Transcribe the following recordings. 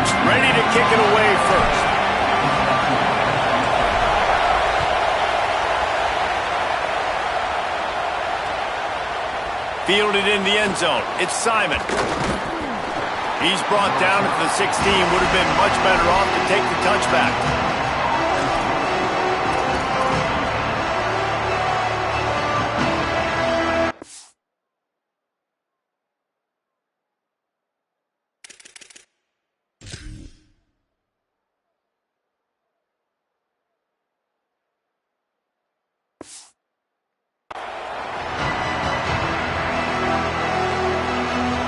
Ducks ready to kick it away first. Fielded in the end zone. It's Simon. He's brought down at the 16. Would have been much better off to take the touchback.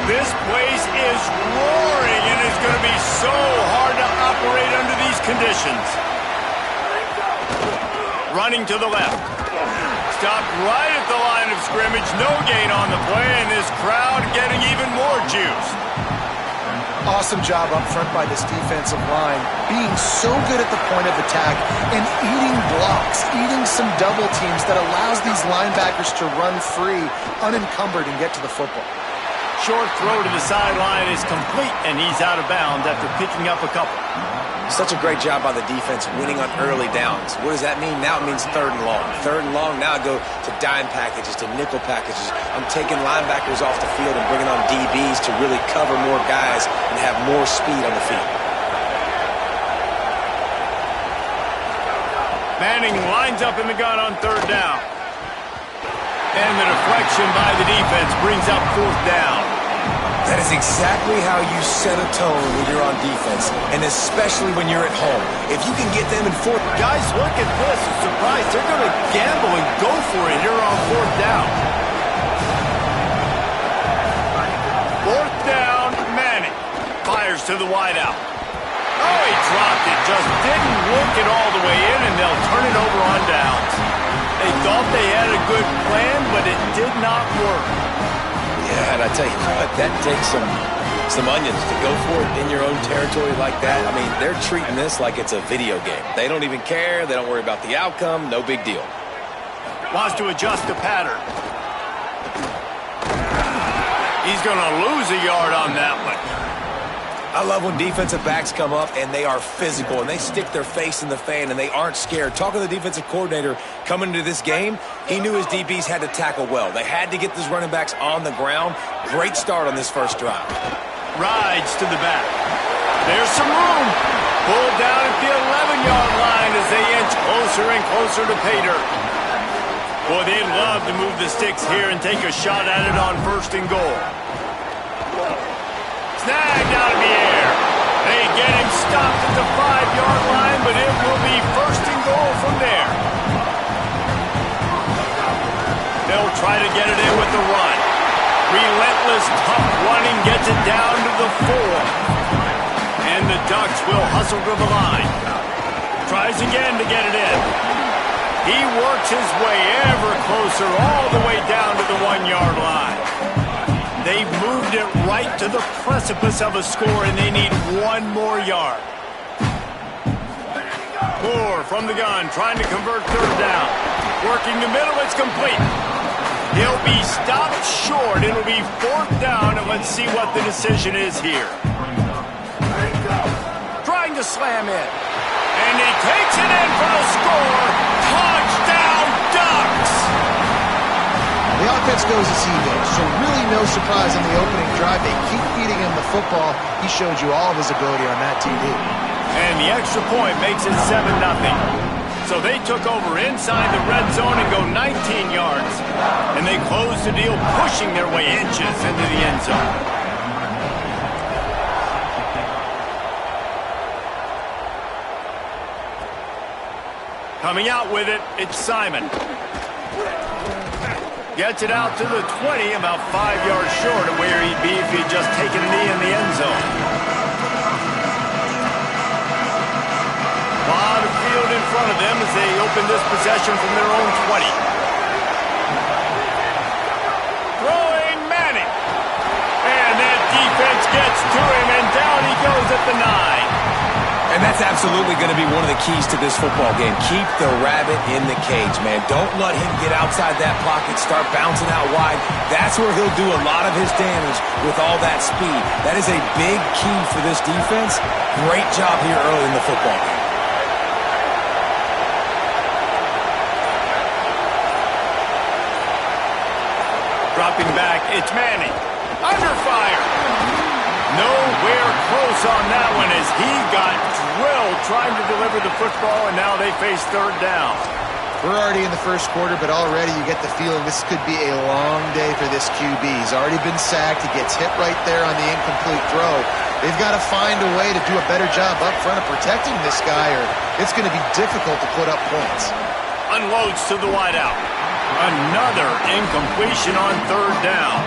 This place is roaring, and it's going to be so hard to operate under these conditions. Running to the left. Stopped right at the line of scrimmage. No gain on the play, and this crowd getting even more juice. Awesome job up front by this defensive line, being so good at the point of attack and eating blocks, eating some double teams that allows these linebackers to run free, unencumbered, and get to the football. Short throw to the sideline is complete, and he's out of bounds after picking up a couple. Such a great job by the defense winning on early downs. What does that mean? Now it means 3rd and long. 3rd and long, now I go to dime packages, to nickel packages. I'm taking linebackers off the field and bringing on DBs to really cover more guys and have more speed on the field. Manning lines up in the gun on 3rd down. And the deflection by the defense brings up 4th down. That is exactly how you set a tone when you're on defense, and especially when you're at home. If you can get them in 4th... Guys, look at this. I'm surprised. They're going to gamble and go for it here on 4th down. 4th down, Manning. Fires to the wideout. Oh, he dropped it. Just didn't work it all the way in, and they'll turn it over on downs. They thought they had a good plan, but it did not work. Yeah, and I tell you what, that takes some onions to go for it in your own territory like that. I mean, they're treating this like it's a video game. They don't even care. They don't worry about the outcome. No big deal. Wants to adjust the pattern. He's going to lose a yard on that one. I love when defensive backs come up and they are physical and they stick their face in the fan and they aren't scared. Talking to the defensive coordinator coming into this game, he knew his DBs had to tackle well. They had to get these running backs on the ground. Great start on this first drive. Rides to the back. There's some room. Pulled down at the 11-yard line as they inch closer and closer to pay dirt. Boy, they'd love to move the sticks here and take a shot at it on 1st and goal. Snagged out of the air. They get him stopped at the 5-yard line, but it will be 1st and goal from there. They'll try to get it in with the run. Relentless, tough running gets it down to the 4. And the Ducks will hustle to the line. Tries again to get it in. He works his way ever closer all the way down to the 1-yard line. They've moved it right to the precipice of a score, and they need 1 more yard. Moore from the gun, trying to convert 3rd down. Working the middle, it's complete. He'll be stopped short. It'll be 4th down, and let's see what the decision is here. Trying to slam in. And he takes it in for the score. Touchdown, Ducks! The offense goes as he goes, so really no surprise on the opening drive. They keep feeding him the football. He showed you all of his ability on that TD. And the extra point makes it 7-0. So they took over inside the red zone and go 19 yards. And they close the deal, pushing their way inches into the end zone. Coming out with it, it's Simon. Gets it out to the 20, about 5 yards short of where he'd be if he'd just taken a knee in the end zone. A lot of field in front of them as they open this possession from their own 20. Throwing Manning. And that defense gets to him, and down he goes at the 9. And that's absolutely going to be one of the keys to this football game. Keep the rabbit in the cage, man. Don't let him get outside that pocket, start bouncing out wide. That's where he'll do a lot of his damage with all that speed. That is a big key for this defense. Great job here early in the football game. Dropping back, it's Manning. Under fire. Nowhere close on that one as he got drilled trying to deliver the football, and now they face third down. We're already in the first quarter, but already you get the feeling this could be a long day for this QB. He's already been sacked. He gets hit right there on the incomplete throw. They've got to find a way to do a better job up front of protecting this guy, or it's going to be difficult to put up points. Unloads to the wideout. Another incompletion on third down.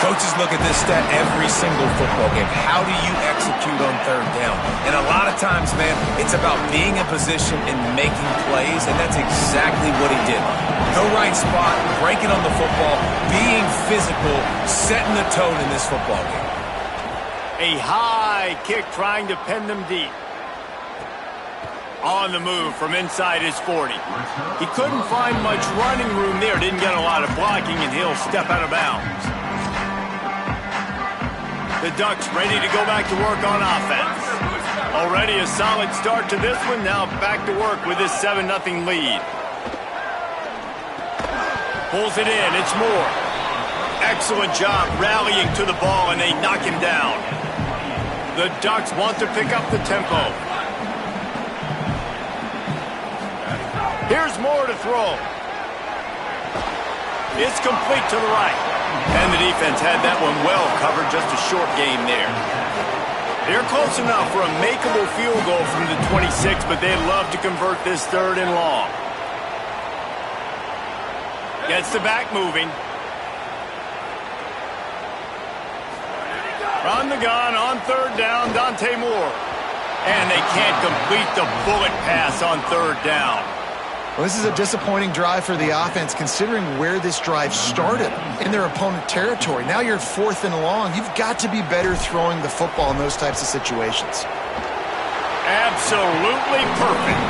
Coaches look at this stat every single football game. How do you execute on third down? And a lot of times, man, it's about being in position and making plays, and that's exactly what he did. The right spot, breaking on the football, being physical, setting the tone in this football game. A high kick trying to pin them deep. On the move from inside his 40. He couldn't find much running room there. Didn't get a lot of blocking, and he'll step out of bounds. The Ducks ready to go back to work on offense. Already a solid start to this one. Now back to work with this 7-0 lead. Pulls it in. It's Moore. Excellent job rallying to the ball, and they knock him down. The Ducks want to pick up the tempo. Here's Moore to throw. It's complete to the right. And the defense had that one well covered, just a short game there. They're close enough for a makeable field goal from the 26, but they'd love to convert this third and long. Gets the back moving. Run the gun on third down, Dante Moore. And they can't complete the bullet pass on third down. Well, this is a disappointing drive for the offense, considering where this drive started in their opponent territory. Now you're 4th and long. You've got to be better throwing the football in those types of situations. Absolutely perfect.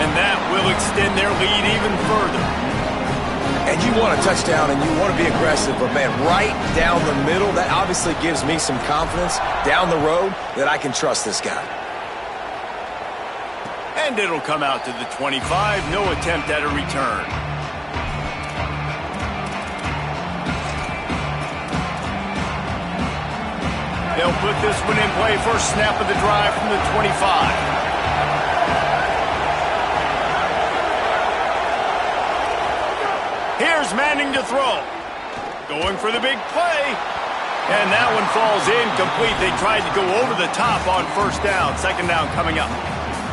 And that will extend their lead even further. And you want a touchdown and you want to be aggressive, but man, right down the middle, that obviously gives me some confidence down the road that I can trust this guy. And it'll come out to the 25. No attempt at a return. They'll put this one in play. First snap of the drive from the 25. Here's Manning to throw. Going for the big play. And that one falls incomplete. They tried to go over the top on first down. Second down coming up.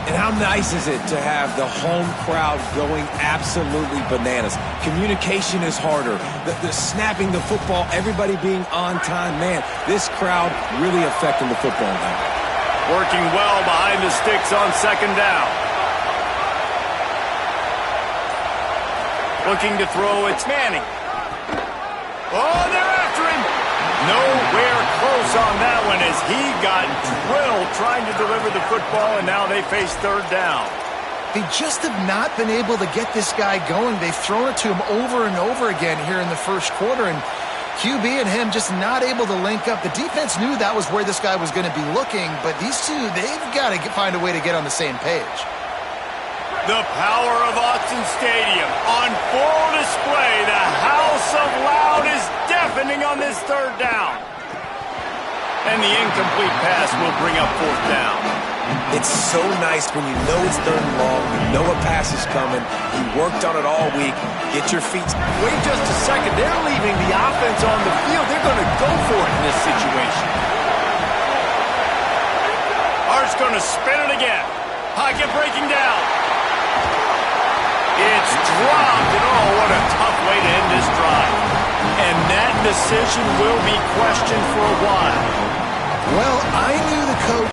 And how nice is it to have the home crowd going absolutely bananas? Communication is harder. The snapping the football, everybody being on time. Man, this crowd really affecting the football game. Working well behind the sticks on second down. Looking to throw, it's Manning. Oh, they're after him. Nowhere close on that one as he got drilled trying to deliver the football, and now they face third down. They just have not been able to get this guy going. They've thrown it to him over and over again here in the first quarter, and QB and him just not able to link up. The defense knew that was where this guy was going to be looking, but these two, they've got to find a way to get on the same page. The power of Autzen Stadium on full display. The house of loud is deafening on this third down. And the incomplete pass will bring up fourth down. It's so nice when you know it's third and long, you know a pass is coming, you worked on it all week, get your feet. Wait just a second. They're leaving the offense on the field. They're going to go for it in this situation. Art's going to spin it again. Pocket breaking down. It's dropped, and oh, what a tough way to end this drive. And that decision will be questioned for a while. Well, I knew the coach.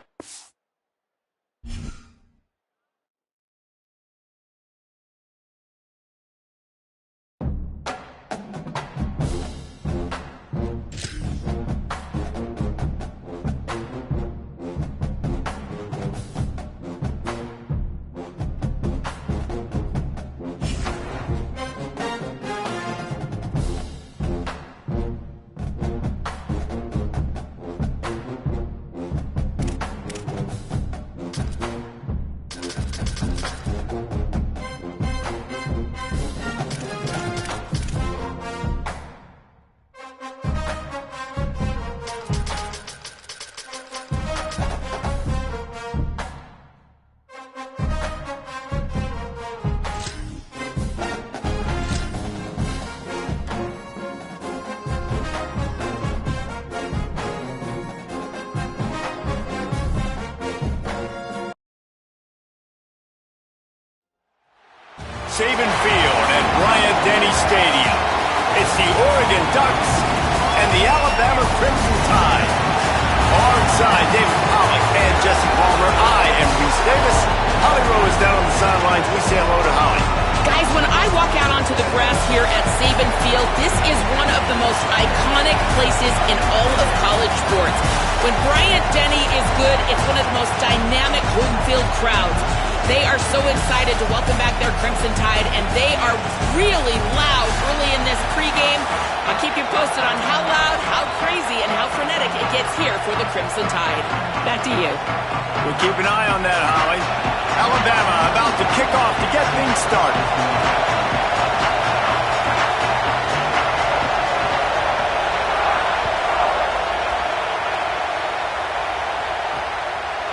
Saban Field at Bryant-Denny Stadium. It's the Oregon Ducks and the Alabama Crimson Tide. Alongside David Pollack and Jesse Palmer, I am Reese Davis. Holly Rowe is down on the sidelines. We say hello to Holly. Guys, when I walk out onto the grass here at Saban Field, this is one of the most iconic places in all of college sports. When Bryant-Denny is good, it's one of the most dynamic home field crowds. They are so excited to welcome back their Crimson Tide, and they are really loud early in this pregame. I'll keep you posted on how loud, how crazy, and how frenetic it gets here for the Crimson Tide. Back to you. We'll keep an eye on that, Holly. Alabama about to kick off to get things started.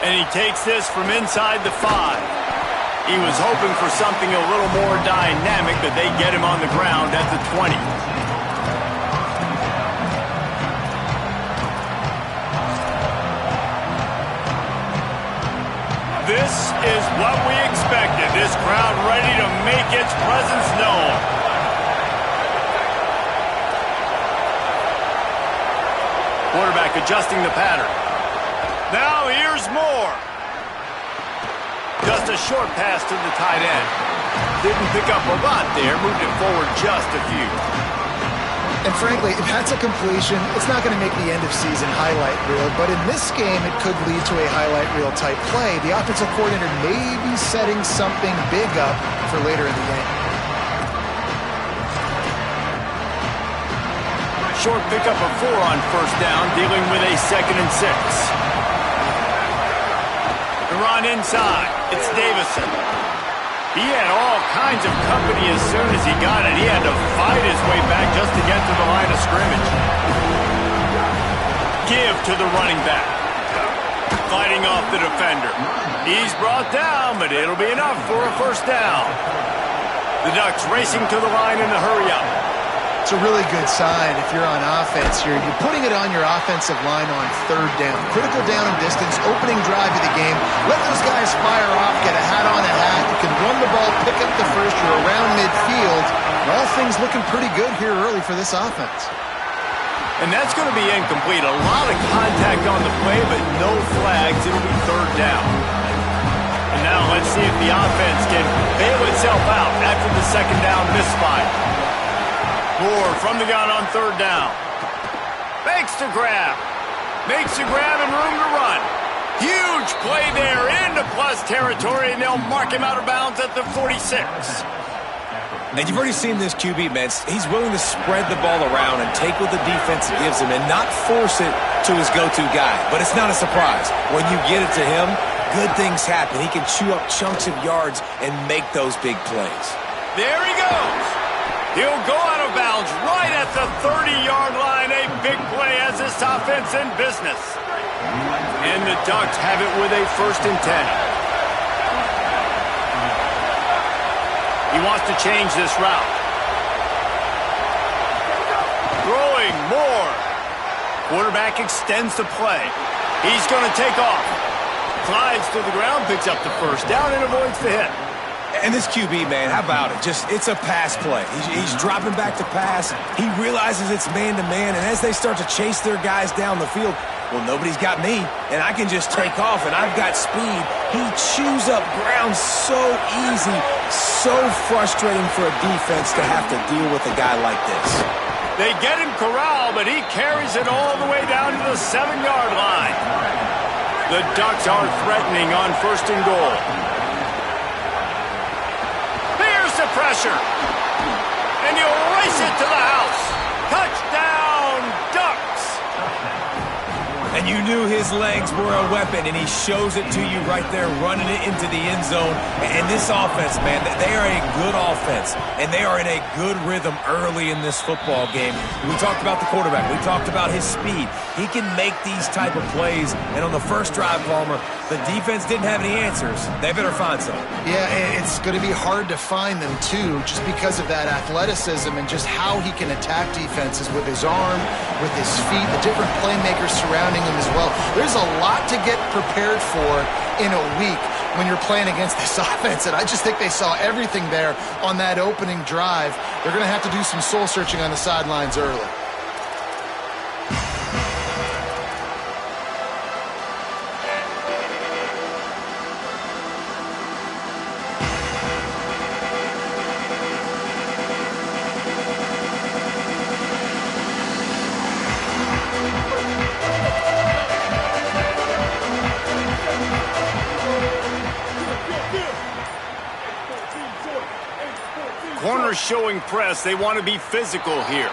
And he takes this from inside the 5. He was hoping for something a little more dynamic, but they get him on the ground at the 20. This is what we expected. This crowd ready to make its presence known. Quarterback adjusting the pattern. Now here's more. Just a short pass to the tight end. Didn't pick up a lot there. Moved it forward just a few. And frankly, if that's a completion, it's not going to make the end of season highlight reel. But in this game, it could lead to a highlight reel type play. The offensive coordinator may be setting something big up for later in the game. Short pickup of 4 on first down, dealing with a 2nd and 6. The run inside. It's Davison. He had all kinds of company as soon as he got it. He had to fight his way back just to get to the line of scrimmage. Give to the running back. Fighting off the defender. He's brought down, but it'll be enough for a first down. The Ducks racing to the line in the hurry-up. It's a really good sign if you're on offense here. You're putting it on your offensive line on 3rd down. Critical down and distance, opening drive of the game. Let those guys fire off, get a hat on a hat. You can run the ball, pick up the first. You're around midfield. All things looking pretty good here early for this offense. And that's going to be incomplete. A lot of contact on the play, but no flags. It'll be 3rd down. And now let's see if the offense can bail itself out after the 2nd down misfire. Moore from the gun on 3rd down. Makes the grab. Makes the grab and room to run. Huge play there into plus territory, and they'll mark him out of bounds at the 46. And you've already seen this QB, man. He's willing to spread the ball around and take what the defense gives him and not force it to his go-to guy. But it's not a surprise. When you get it to him, good things happen. He can chew up chunks of yards and make those big plays. There he goes. He'll go out of bounds right at the 30-yard line. A big play as this offense in business. And the Ducks have it with a 1st and 10. He wants to change this route. Throwing more. Quarterback extends the play. He's going to take off. Glides to the ground, picks up the first down, and avoids the hit. And this QB, man, how about it? It's a pass play. He's dropping back to pass. He realizes it's man-to-man, and as they start to chase their guys down the field, well, nobody's got me, and I can just take off, and I've got speed. He chews up ground so easy, so frustrating for a defense to have to deal with a guy like this. They get him corralled, but he carries it all the way down to the 7-yard line. The Ducks are threatening on 1st and goal. The pressure, and you'll race it to the house. Touchdown, Ducks! And you knew his legs were a weapon, and he shows it to you right there, running it into the end zone. And this offense, man, they are a good offense, and they are in a good rhythm early in this football game. We talked about the quarterback. We talked about his speed. He can make these type of plays, and on the first drive, Palmer, the defense didn't have any answers. They better find some. Yeah, it's going to be hard to find them, too, just because of that athleticism and just how he can attack defenses with his arm, with his feet, the different playmakers surrounding him as well. There's a lot to get prepared for in a week, when you're playing against this offense, and I just think they saw everything there on that opening drive. They're going to have to do some soul-searching on the sidelines early. Corners showing press. They want to be physical here.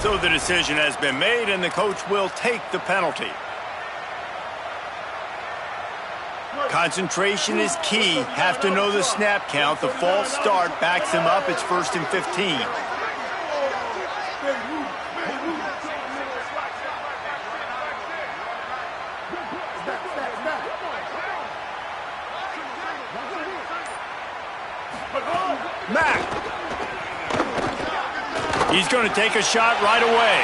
So the decision has been made, and the coach will take the penalty. Concentration is key. Have to know the snap count. The false start backs him up. It's 1st and 15. Mack. He's going to take a shot right away.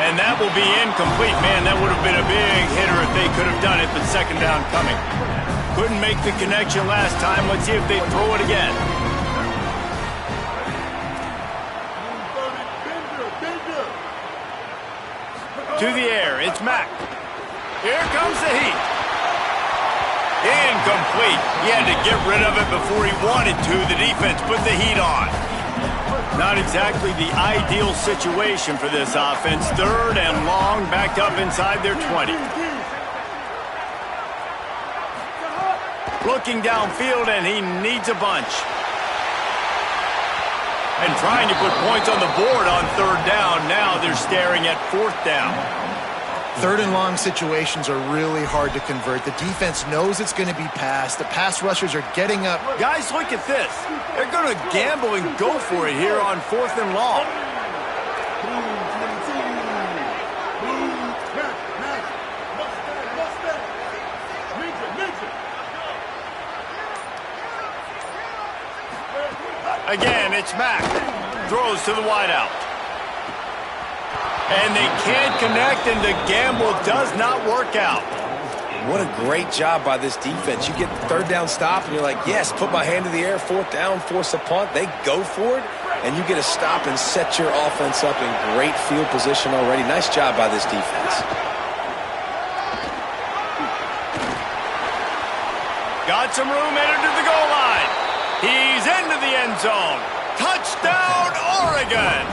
And that will be incomplete. Man, that would have been a big hitter if they could have done it, but second down coming. Couldn't make the connection last time. Let's see if they throw it again. To the air, it's Mack. Here comes the heat. Incomplete. He had to get rid of it before he wanted to. The defense put the heat on. Not exactly the ideal situation for this offense. 3rd and long, backed up inside their 20. Looking downfield, and he needs a bunch. And trying to put points on the board on 3rd down. Now they're staring at 4th down. 3rd and long situations are really hard to convert. The defense knows it's going to be passed. The pass rushers are getting up. Guys, look at this. They're going to gamble and go for it here on 4th and long. Again, it's Mack. Throws to the wideout. And they can't connect, and the gamble does not work out. What a great job by this defense. You get the 3rd down stop, and you're like, yes, put my hand in the air, 4th down, force a punt. They go for it, and you get a stop and set your offense up in great field position already. Nice job by this defense. Got some room, entered to the goal line. He's into the end zone. Touchdown, Oregon!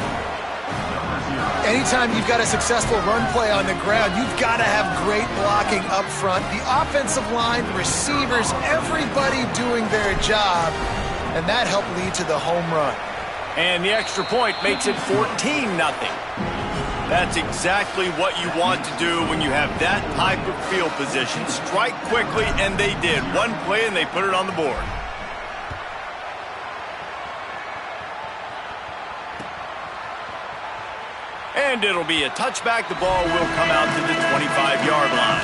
Anytime you've got a successful run play on the ground, you've got to have great blocking up front. The offensive line, the receivers, everybody doing their job, and that helped lead to the home run. And the extra point makes it 14-0. That's exactly what you want to do when you have that type of field position. Strike quickly, and they did. One play, and they put it on the board. And it'll be a touchback. The ball will come out to the 25-yard line.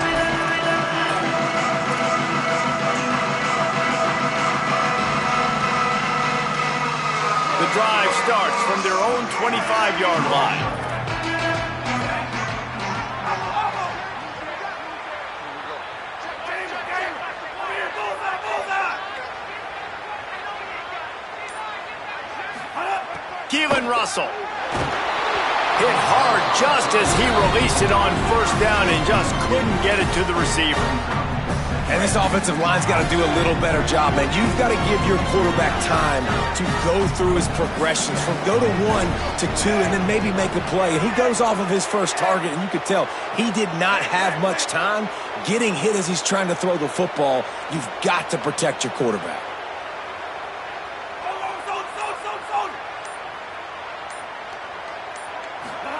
The drive starts from their own 25-yard line. Keelan Russell. Hit hard just as he released it on 1st down and just couldn't get it to the receiver. And this offensive line's got to do a little better job, man. You've got to give your quarterback time to go through his progressions from go to 1 to 2 and then maybe make a play. And he goes off of his first target, and you could tell he did not have much time getting hit as he's trying to throw the football. You've got to protect your quarterback.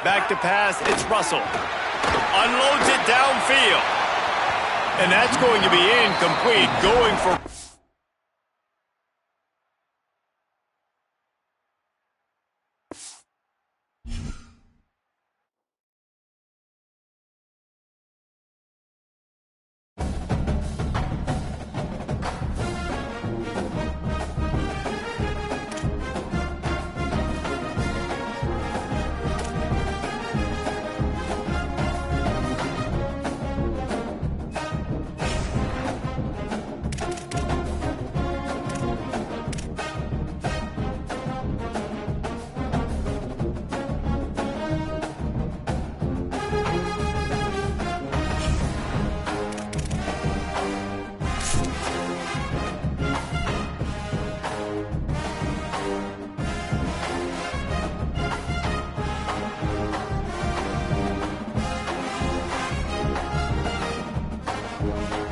Back to pass, it's Russell. Unloads it downfield. And that's going to be incomplete, going for... it.